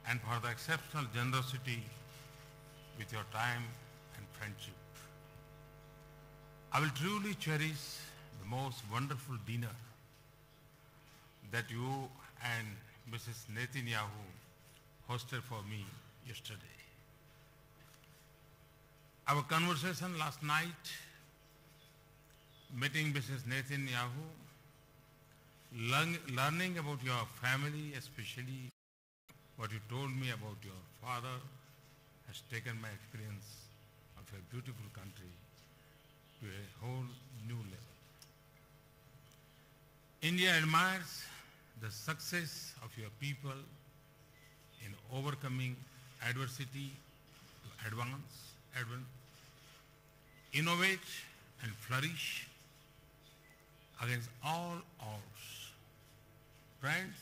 and for the exceptional generosity with your time and friendship. I will truly cherish the most wonderful dinner that you and Mrs. Netanyahu hosted for me yesterday. Our conversation last night, meeting Mrs. Netanyahu, learning about your family, especially what you told me about your father, has taken my experience of a beautiful country to a whole new level. India admires the success of your people in overcoming adversity to advance, innovate and flourish against all odds. Friends,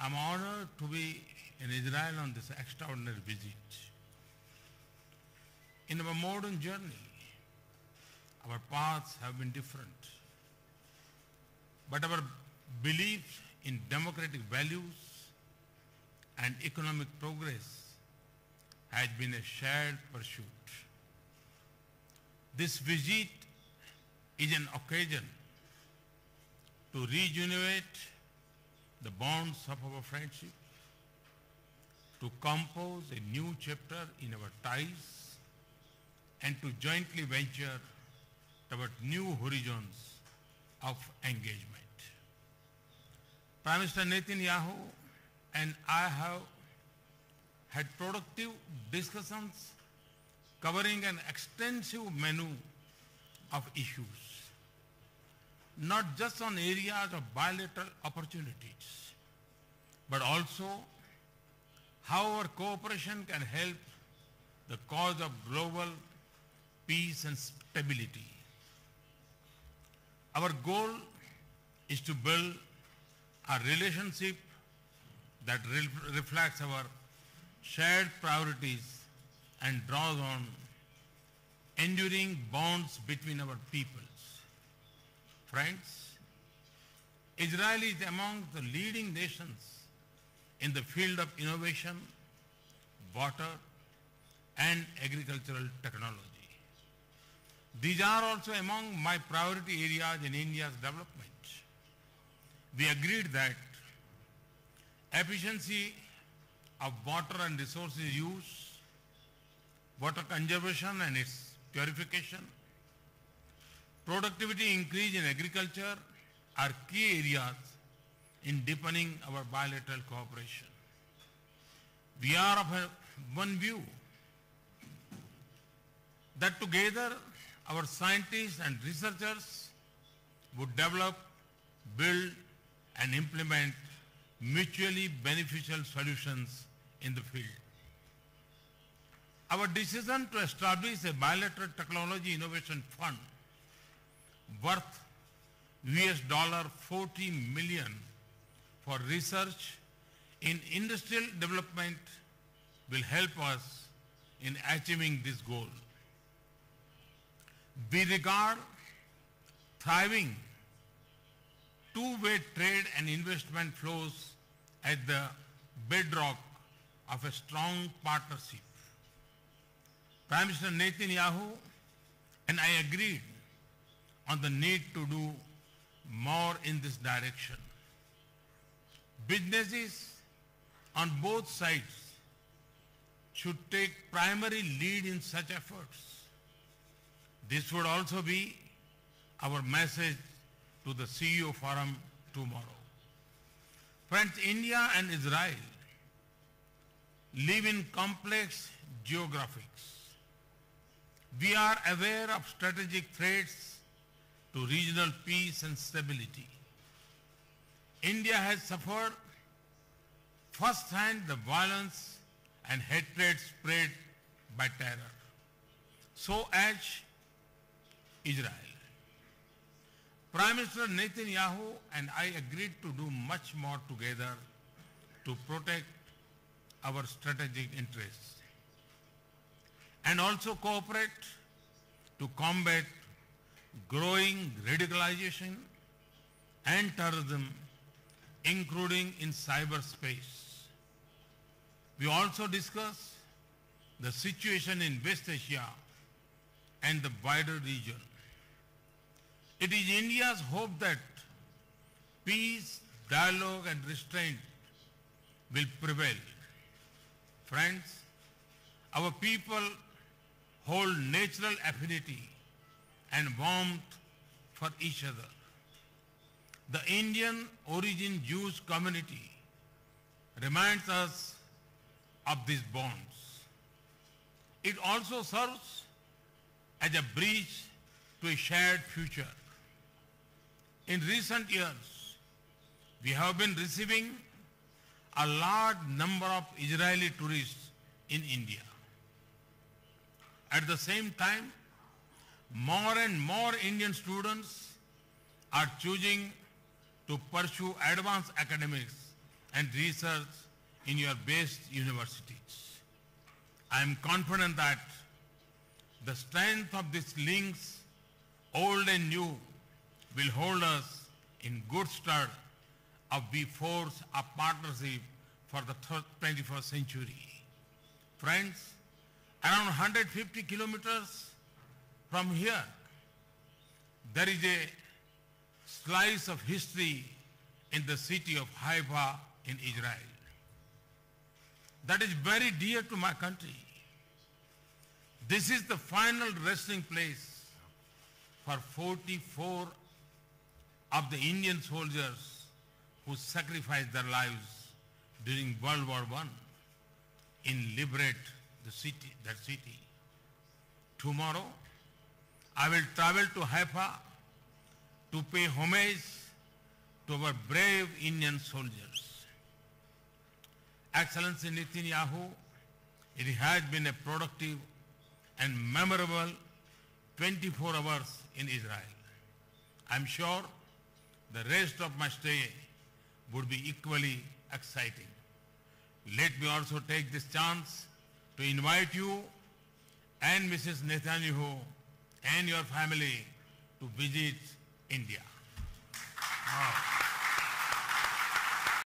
I'm honored to be in Israel on this extraordinary visit. In our modern journey, our paths have been different, but our belief in democratic values and economic progress has been a shared pursuit. This visit is an occasion to rejuvenate the bonds of our friendship, to compose a new chapter in our ties, and to jointly venture toward new horizons of engagement. Prime Minister Netanyahu and I have had productive discussions covering an extensive menu of issues, not just on areas of bilateral opportunities, but also how our cooperation can help the cause of global peace and stability. Our goal is to build a relationship that reflects our shared priorities and draws on enduring bonds between our peoples. Friends, Israel is among the leading nations in the field of innovation, water, and agricultural technology. These are also among my priority areas in India's development. We agreed that efficiency of water and resources use, water conservation and its purification, productivity increase in agriculture are key areas in deepening our bilateral cooperation. We are of one view that together our scientists and researchers would develop, build and implement mutually beneficial solutions in the field. Our decision to establish a bilateral technology innovation fund worth $40 million for research in industrial development will help us in achieving this goal. We regard thriving two-way trade and investment flows as the bedrock of a strong partnership. Prime Minister Netanyahu and I agreed on the need to do more in this direction. Businesses on both sides should take primary lead in such efforts. This would also be our message to the CEO Forum tomorrow. Friends, India and Israel live in complex geographies. We are aware of strategic threats to regional peace and stability. India has suffered first-hand the violence and hatred spread by terror. So as Israel. Prime Minister Netanyahu and I agreed to do much more together to protect our strategic interests and also cooperate to combat growing radicalization and terrorism, including in cyberspace. We also discussed the situation in West Asia and the wider region. It is India's hope that peace, dialogue and restraint will prevail. Friends, our people hold natural affinity and warmth for each other. The Indian origin Jewish community reminds us of these bonds. It also serves as a bridge to a shared future. In recent years, we have been receiving a large number of Israeli tourists in India. At the same time, more and more Indian students are choosing to pursue advanced academics and research in your best universities. I am confident that the strength of these links, old and new, will hold us in good stead as we forge a partnership for the 21st century. Friends, around 150 kilometers from here, there is a slice of history in the city of Haifa in Israel. That is very dear to my country. This is the final resting place for 44 of the Indian soldiers who sacrificed their lives during World War I in liberate the city, that city. Tomorrow, I will travel to Haifa to pay homage to our brave Indian soldiers. Excellency Netanyahu, it has been a productive and memorable 24 hours in Israel. I'm sure the rest of my stay would be equally exciting. Let me also take this chance to invite you and Mrs. Netanyahu and your family to visit India. Wow.